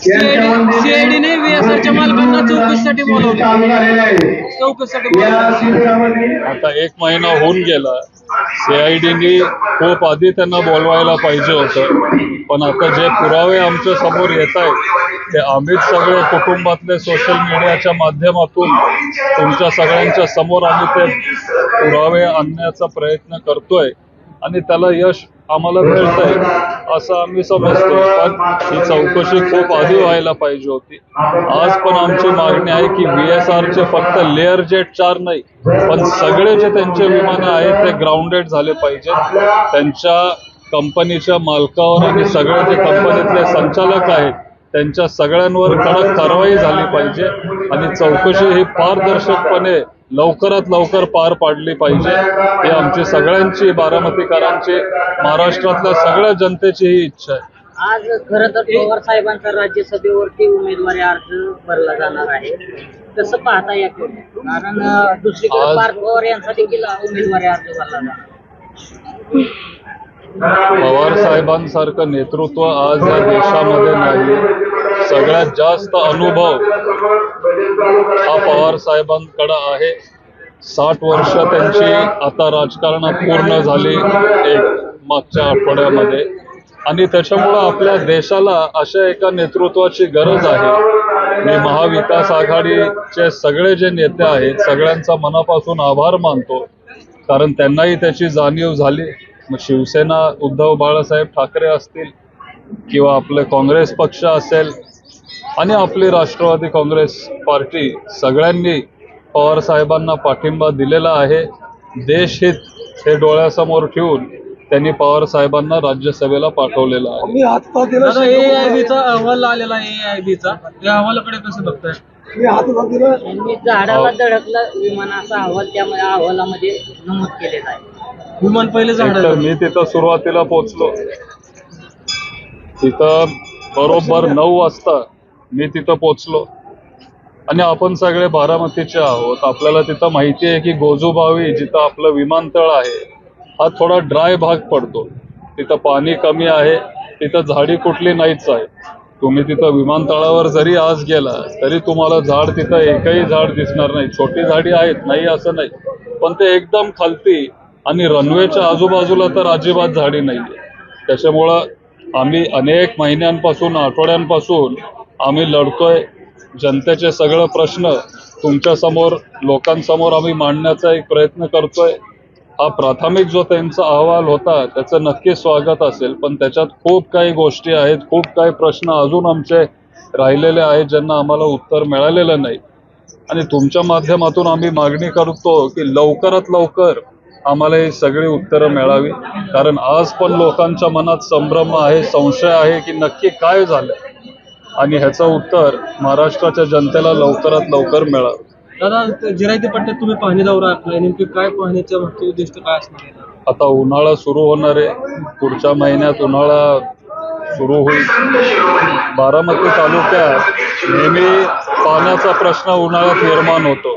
सीआयडीने व्हीएसआरच्या मालकांना चौकशीसाठी बोलावले. चौकशीसाठी आता 1 महिना होऊन गेला. सीआयडीने खूप आधी त्यांना बोलवायला पाहिजे होतं, पण आता जे पुरावे आमच्या समोर येत आहेत ते आम्हीच सगळे कुटुंबातले सोशल मीडियाच्या माध्यमातून तुमच्या सगळ्यांच्या समोर आम्ही ते पुरावे आणण्याचा प्रयत्न करतोय आणि त्याला यश आम्हाला मिळतंय असं आम्ही समजतो. पण ही चौकशी खूप आधी व्हायला पाहिजे होती. आज पण आमची मागणी आहे की VSRचे फक्त लेअर जेट 4 नाही, पण सगळे जे त्यांचे विमानं आहेत ते ग्राउंडेड झाले पाहिजेत. त्यांच्या कंपनीच्या मालकावर आणि सगळे जे कंपनीतले संचालक आहेत त्यांच्या सगळ्यांवर कडक कारवाई झाली पाहिजे आणि चौकशी ही पारदर्शकपणे लवकरात लवकर पार पाडली पाहिजे. ही आमची सगळ्यांची, बारामतीकरांची, महाराष्ट्रातल्या सगळ्या जनतेची ही इच्छा आहे. आज खरं तर पवार साहेबांचा राज्यसभेवरती उमेदवारी अर्ज भरला जाणार आहे. कसं पाहता याकडे? कारण दुसरीकडे पार्थ पवार यांचा देखील उमेदवारी अर्ज भरला जाणार. पवार साहेबांसारखं नेतृत्व आज या देशामध्ये नाही. सगळ्यात जास्त अनुभव हा पवार साहेबांकडे आहे. 60 वर्ष त्यांची आता राजकारणात पूर्ण झाली मागच्या आठवड्यामध्ये, आणि त्याच्यामुळं आपल्या देशाला अशा एका नेतृत्वाची गरज आहे. मी महाविकास आघाडीचे सगळे जे नेते आहेत सगळ्यांचा मनापासून आभार मानतो, कारण त्यांनाही त्याची जाणीव झाली. मग शिवसेना उद्धव बाळासाहेब ठाकरे असतील किंवा आपले काँग्रेस पक्ष असेल आणि आपली राष्ट्रवादी काँग्रेस पार्टी, सगळ्यांनी पवार साहेबांना पाठिंबा दिलेला आहे. देशहित हे डोळ्यासमोर ठेवून त्यांनी पवार साहेबांना राज्यसभेला पाठवलेलं आहे. एआयबीचा अहवाल आलेला आहे. एआयबीचा या अहवालाकडे कसं बघताय? त्यांनी झाडाला धडकलं विमान असा अहवाल त्या अहवालामध्ये नमूद केलेला आहे. विमान पहिले तर मी तिथं सुरुवातीला पोहोचलो. तिथं बरोबर 9 वाजता मी तिथं पोहोचलो आणि आपण सगळे बारामतीचे आहोत. आपल्याला तिथं माहिती आहे की गोजूबावी जिथं आपलं विमानतळ आहे हा थोडा ड्राय भाग पडतो. तिथं पाणी कमी आहे, तिथं झाडी कुठली नाहीच आहे. तुम्ही तिथं विमानतळावर जरी आज गेला तरी तुम्हाला झाड तिथं एकही झाड दिसणार नाही. छोटी झाडी आहेत, नाही असं नाही, पण ते एकदम खालती आणि रनवेच्या आजूबाजूला तर अजिबात झाडी नाहीये. त्याच्यामुळं आम्ही अनेक महिन्यांपासून, आठवड्यांपासून आम्ही लढतोय. जनतेचे सगळे प्रश्न तुमच्या समोर, लोकांसमोर आम्ही मांडण्याचा एक प्रयत्न करतोय. हा प्राथमिक जो त्यांचा अहवाल होता त्याचं नक्की स्वागत असेल, पण त्याच्यात खूप काही गोष्टी आहेत, खूप काही प्रश्न अजून आमचे राहिलेले आहेत ज्यांना आम्हाला उत्तर मिळालेलं नाही. आणि तुमच्या माध्यमातून आम्ही मागणी करतो की लवकरात लवकर आम्हाला ही सगळी उत्तरं मिळावी, कारण आज पण लोकांच्या मनात संभ्रम आहे, संशय आहे की नक्की काय झालं, आणि ह्याचं उत्तर महाराष्ट्राच्या जनतेला लवकरात लवकर मिळावं. दादा, जिरायती पट्ट्यात तुम्ही पाहणी दौरा आखलाय, नेमकी काय पाहण्याच्या मागचं उद्दिष्ट काय असणार आहे? आता उन्हाळा सुरू होणार आहे, पुढच्या महिन्यात उन्हाळा सुरू होईल. बारामती तालुक्यात नेहमी पाण्याचा प्रश्न उन्हाळ्यात निर्माण होतो.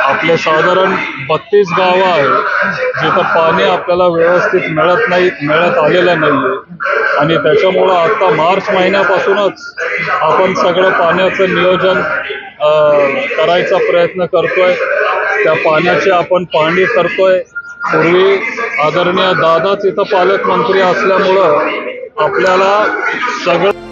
आपले साधारण 32 गावं आहेत जिथं पाणी आपल्याला व्यवस्थित मिळत आलेलं नाहीये, आणि त्याच्यामुळं आता मार्च महिन्यापासूनच आपण सगळं पाण्याचं नियोजन करायचा प्रयत्न करतोय. त्या पाण्याची आपण पाहणी करतोय. पूर्वी आदरणीय दादाच इथं पालकमंत्री असल्यामुळं आपल्याला सगळं